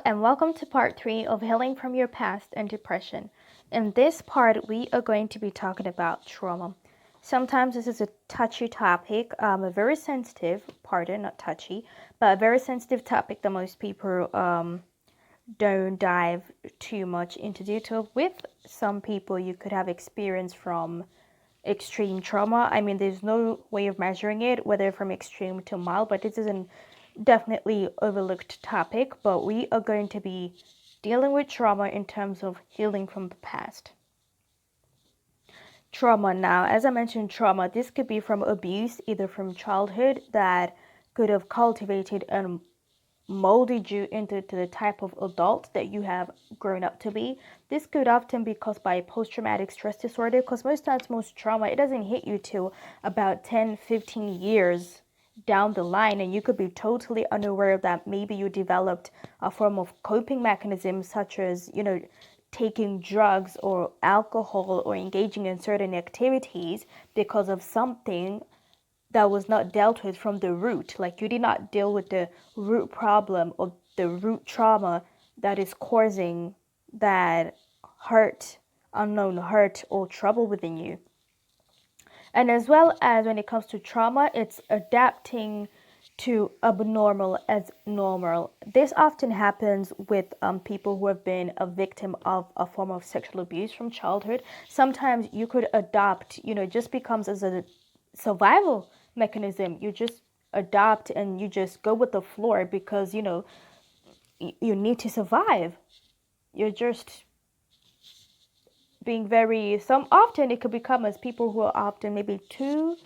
and welcome to part 3 of Healing from Your Past and Depression. In this part, we are going to be talking about trauma. Sometimes this is a touchy topic, a very sensitive, not touchy, but a very sensitive topic that most people don't dive too much into detail with. Some people you could have experienced from extreme trauma. I mean, there's no way of measuring it, whether from extreme to mild, but this is an definitely overlooked topic, but we are going to be dealing with trauma in terms of healing from the past. Trauma now, as I mentioned, trauma, this could be from abuse, either from childhood that could have cultivated and molded you into the type of adult that you have grown up to be. This could often be caused by post-traumatic stress disorder, because most times, most trauma, it doesn't hit you till about 10-15 years down the line, and you could be totally unaware that maybe you developed a form of coping mechanism, such as taking drugs or alcohol or engaging in certain activities because of something that was not dealt with from the root. Like, you did not deal with the root problem or the root trauma that is causing that hurt, unknown hurt or trouble within you. And as well as when it comes to trauma, it's adapting to abnormal as normal. This often happens with people who have been a victim of a form of sexual abuse from childhood. Sometimes you could adopt, it just becomes as a survival mechanism. You just adopt and you just go with the floor because, you need to survive. You're just being often it could become as people who are often maybe too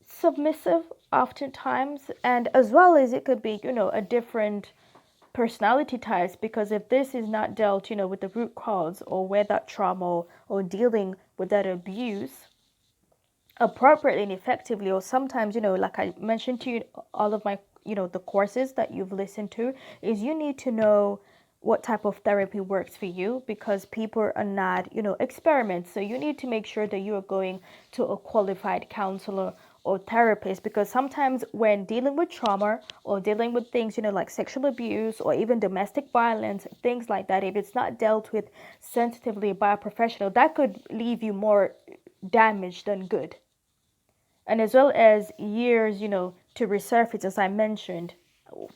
submissive oftentimes, and as well as it could be a different personality types, because if this is not dealt with the root cause or where that trauma or dealing with that abuse appropriately and effectively, or sometimes like I mentioned to you, all of my the courses that you've listened to, is you need to know what type of therapy works for you, because people are not experiments. So you need to make sure that you are going to a qualified counselor or therapist, because sometimes when dealing with trauma or dealing with things like sexual abuse or even domestic violence, things like that, if it's not dealt with sensitively by a professional, that could leave you more damaged than good. And as well as years to resurface, as I mentioned,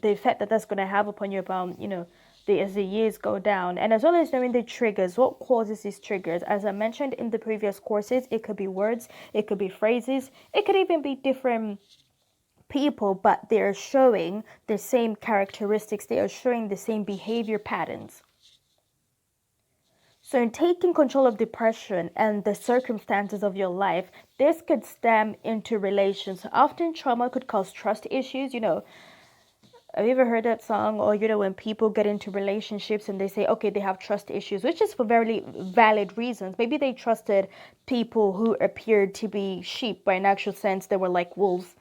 the effect that that's going to have upon your bone, as the years go down. And as well as knowing the triggers, what causes these triggers. As I mentioned in the previous courses, it could be words, it could be phrases, it could even be different people, but they're showing the same characteristics, they are showing the same behavior patterns. So in taking control of depression and the circumstances of your life, this could stem into relations. Often trauma could cause trust issues. Have you ever heard that song? Or, when people get into relationships and they say, okay, they have trust issues, which is for very valid reasons. Maybe they trusted people who appeared to be sheep, but in actual sense, they were like wolves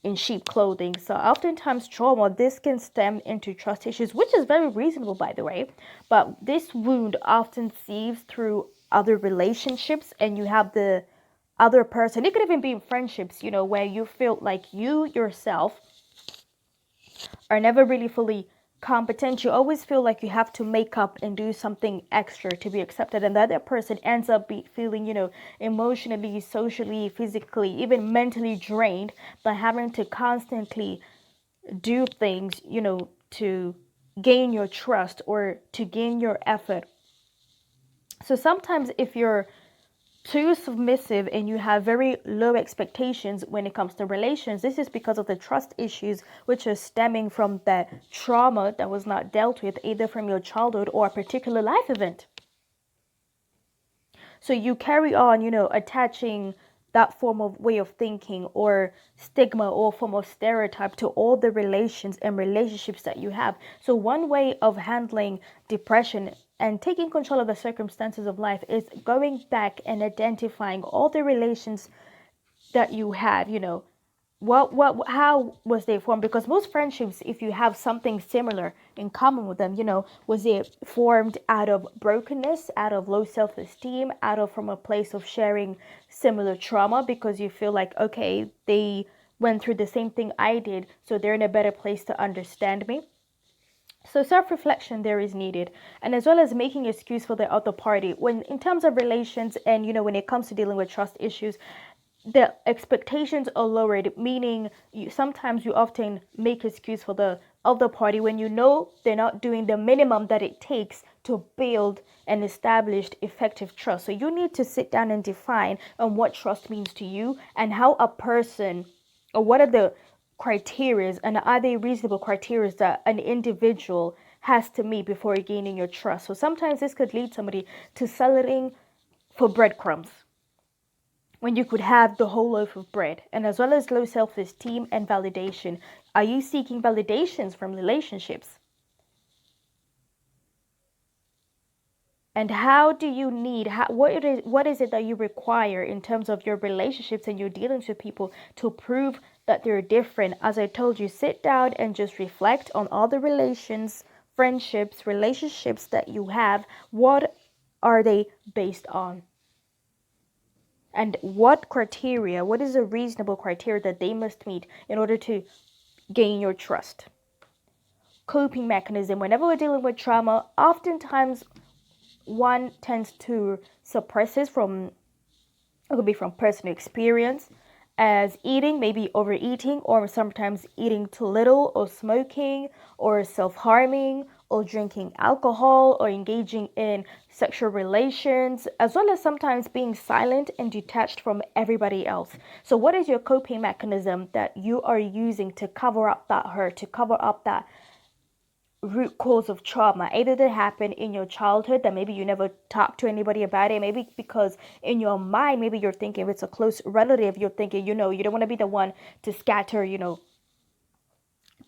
in sheep clothing. So oftentimes trauma, this can stem into trust issues, which is very reasonable, by the way. But this wound often seeps through other relationships, and you have the other person. It could even be in friendships, where you feel like you yourself are never really fully competent. You always feel like you have to make up and do something extra to be accepted, and the other person ends up feeling emotionally, socially, physically, even mentally drained by having to constantly do things to gain your trust or to gain your effort. So sometimes if you're too submissive and you have very low expectations when it comes to relations, this is because of the trust issues, which are stemming from that trauma that was not dealt with, either from your childhood or a particular life event. So you carry on, attaching that form of way of thinking or stigma or form of stereotype to all the relations and relationships that you have. So one way of handling depression and taking control of the circumstances of life is going back and identifying all the relations that you have, how was they formed? Because most friendships, if you have something similar in common with them, was it formed out of brokenness, out of low self-esteem, from a place of sharing similar trauma, because you feel like, okay, they went through the same thing I did, so they're in a better place to understand me? So self-reflection there is needed, and as well as making excuse for the other party. When in terms of relations, and when it comes to dealing with trust issues, the expectations are lowered, meaning sometimes you often make excuse for the other party when you know they're not doing the minimum that it takes to build an established effective trust. So you need to sit down and define on what trust means to you, and how a person, or what are the criteria, and are they reasonable criteria that an individual has to meet before gaining your trust. So sometimes this could lead somebody to settling for breadcrumbs when you could have the whole loaf of bread. And as well as low self-esteem and validation. Are you seeking validations from relationships? And how do you need, what is it that you require in terms of your relationships and your dealings with people to prove that they're different? As I told you, sit down and just reflect on all the relations, friendships, relationships that you have. What are they based on? And what criteria, what is a reasonable criteria that they must meet in order to gain your trust? Coping mechanism. Whenever we're dealing with trauma, oftentimes one tends to suppress it from, it could be from personal experience, as eating, maybe overeating, or sometimes eating too little, or smoking, or self-harming, or drinking alcohol, or engaging in sexual relations, as well as sometimes being silent and detached from everybody else. So what is your coping mechanism that you are using to cover up that hurt, to cover up that root cause of trauma? Either that happened in your childhood that maybe you never talked to anybody about it, maybe because in your mind, maybe you're thinking if it's a close relative, you're thinking, you don't want to be the one to scatter,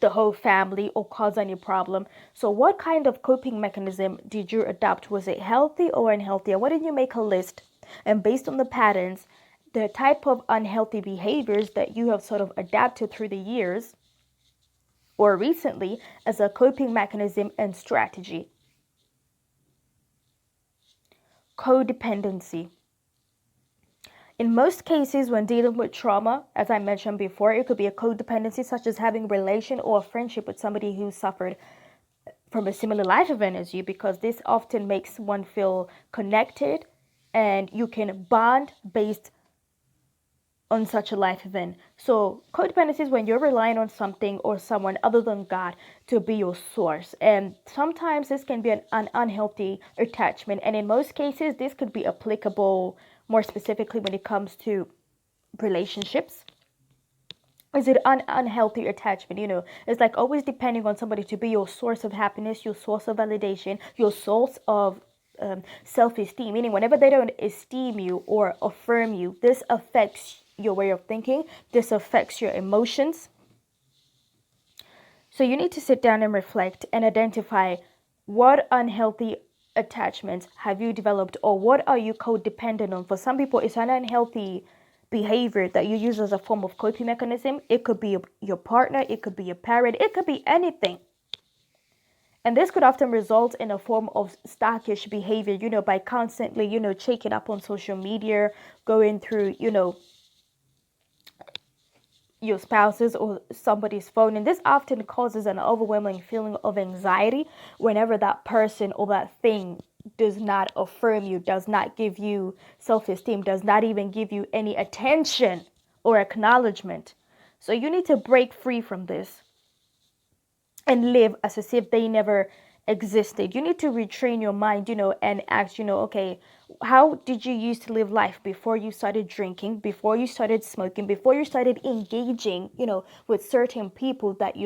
the whole family or cause any problem. So what kind of coping mechanism did you adopt? Was it healthy or unhealthy? And why didn't you make a list? And based on the patterns, the type of unhealthy behaviors that you have sort of adapted through the years or recently as a coping mechanism and strategy. Codependency. In most cases, when dealing with trauma, as I mentioned before, it could be a codependency, such as having a relation or a friendship with somebody who suffered from a similar life event as you, because this often makes one feel connected and you can bond based on such a life event. So codependency is when you're relying on something or someone other than God to be your source. And sometimes this can be an unhealthy attachment. And in most cases, this could be applicable more specifically when it comes to relationships. Is it an unhealthy attachment? It's like always depending on somebody to be your source of happiness, your source of validation, your source of self-esteem. Meaning, whenever they don't esteem you or affirm you, this affects your way of thinking. This affects your emotions. So you need to sit down and reflect and identify what unhealthy attachments have you developed, or what are you codependent on. For some people, it's an unhealthy behavior that you use as a form of coping mechanism. It could be your partner, it could be your parent, it could be anything. And this could often result in a form of stockish behavior, by constantly, checking up on social media, going through, your spouse's or somebody's phone. And this often causes an overwhelming feeling of anxiety whenever that person or that thing does not affirm you, does not give you self-esteem, does not even give you any attention or acknowledgement. So you need to break free from this and live as if they never existed. You need to retrain your mind, and ask, okay, how did you used to live life before you started drinking, before you started smoking, before you started engaging, with certain people that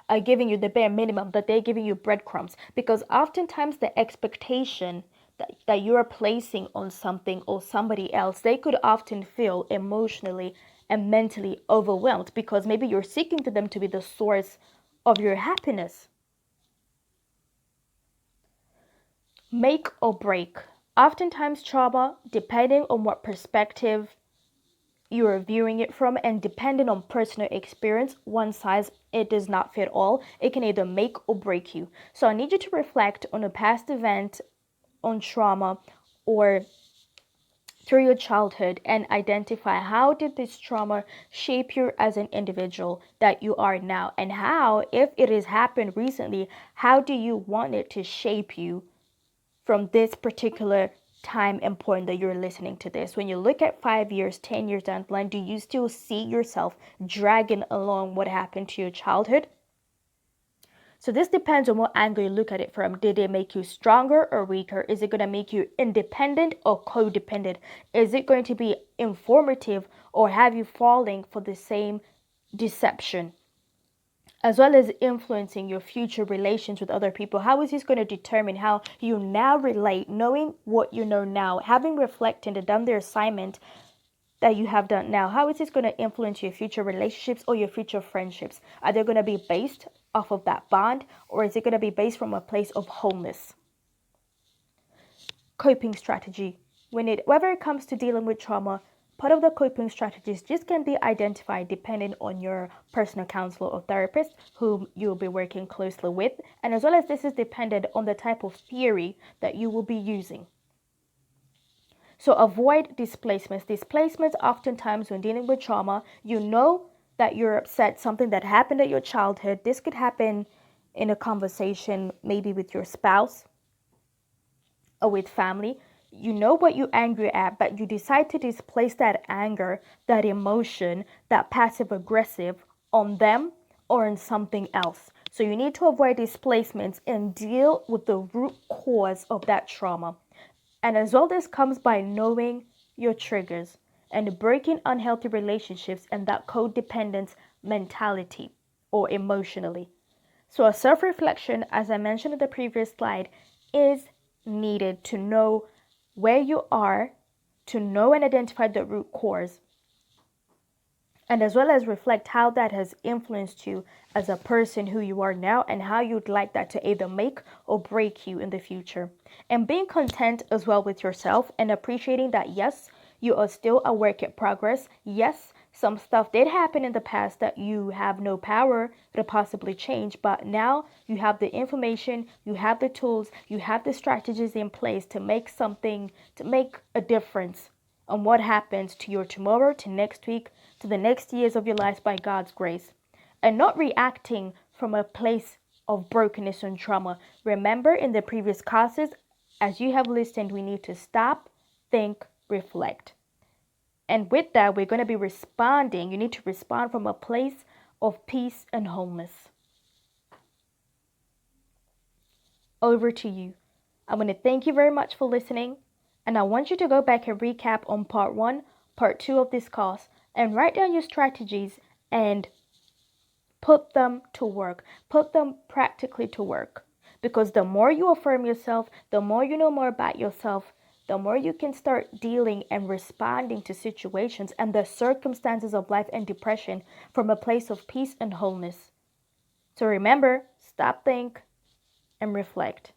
are giving you the bare minimum, that they're giving you breadcrumbs. Because oftentimes the expectation that you are placing on something or somebody else, they could often feel emotionally and mentally overwhelmed, because maybe you're seeking to them to be the source of your happiness. Make or break. Oftentimes trauma, depending on what perspective you are viewing it from, and depending on personal experience, one size it does not fit all. It can either make or break you. So I need you to reflect on a past event, on trauma, or through your childhood and identify how did this trauma shape you as an individual that you are now, and how, if it has happened recently, how do you want it to shape you from this particular time and point that you're listening to this. When you look at 5 years, 10 years down the line, do you still see yourself dragging along what happened to your childhood? So this depends on what angle you look at it from. Did it make you stronger or weaker? Is it going to make you independent or codependent? Is it going to be informative, or have you falling for the same deception? As well as influencing your future relations with other people. How is this going to determine how you now relate, knowing what you know now, having reflected and done the assignment that you have done now? How is this going to influence your future relationships or your future friendships? Are they going to be based off of that bond, or is it going to be based from a place of wholeness? Coping strategy. Whenever it comes to dealing with trauma, part of the coping strategies just can be identified depending on your personal counselor or therapist whom you'll be working closely with, and as well as this is dependent on the type of theory that you will be using. So avoid displacements. Displacements, oftentimes when dealing with trauma, you know that you're upset, something that happened at your childhood. This could happen in a conversation, maybe with your spouse or with family. You know what you're angry at, but you decide to displace that anger, that emotion, that passive aggressive on them or on something else. So you need to avoid displacements and deal with the root cause of that trauma. And as well, this comes by knowing your triggers and breaking unhealthy relationships and that codependence mentality or emotionally. So a self-reflection, as I mentioned in the previous slide, is needed to know where you are, to know and identify the root cause, and as well as reflect how that has influenced you as a person who you are now, and how you'd like that to either make or break you in the future. And being content as well with yourself and appreciating that yes, you are still a work in progress. Yes, some stuff did happen in the past that you have no power to possibly change, but now you have the information, you have the tools, you have the strategies in place to make a difference on what happens to your tomorrow, to next week, to the next years of your life by God's grace. And not reacting from a place of brokenness and trauma. Remember, in the previous classes, as you have listened, we need to stop, think, reflect. And with that, we're going to be responding. You need to respond from a place of peace and wholeness. Over to you. I'm going to thank you very much for listening. And I want you to go back and recap on part 1, part 2 of this course, and write down your strategies and put them to work. Put them practically to work. Because the more you affirm yourself, the more you know more about yourself, the more you can start dealing and responding to situations and the circumstances of life and depression from a place of peace and wholeness. So remember, stop, think, and reflect.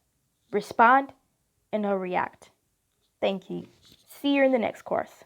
Respond and not react. Thank you. See you in the next course.